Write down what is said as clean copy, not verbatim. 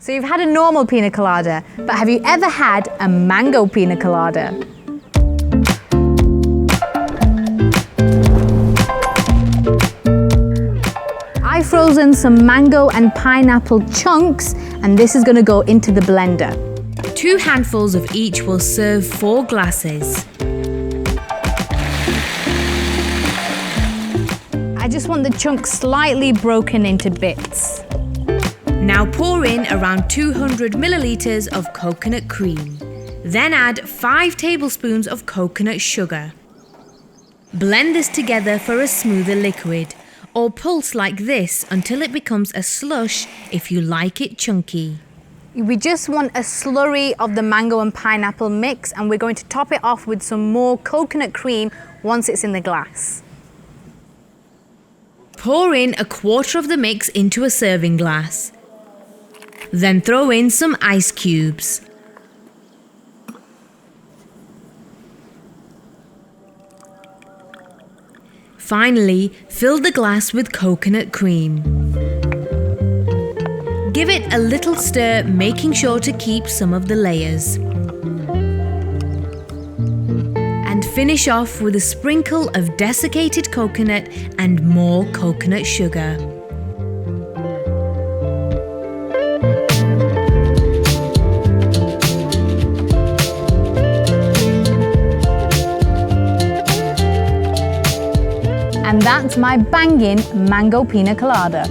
So you've had a normal pina colada, but have you ever had a mango pina colada? I've frozen some mango and pineapple chunks, and this is going to go into the blender. 2 handfuls of each will serve 4 glasses. I just want the chunks slightly broken into bits. Now pour in around 200 milliliters of coconut cream. Then add 5 tablespoons of coconut sugar. Blend this together for a smoother liquid, or pulse like this until it becomes a slush if you like it chunky. We just want a slurry of the mango and pineapple mix, and we're going to top it off with some more coconut cream once it's in the glass. Pour in a quarter of the mix into a serving glass. Then throw in some ice cubes. Finally, fill the glass with coconut cream. Give it a little stir, making sure to keep some of the layers. And finish off with a sprinkle of desiccated coconut and more coconut sugar. And that's my Bangin mango pina colada.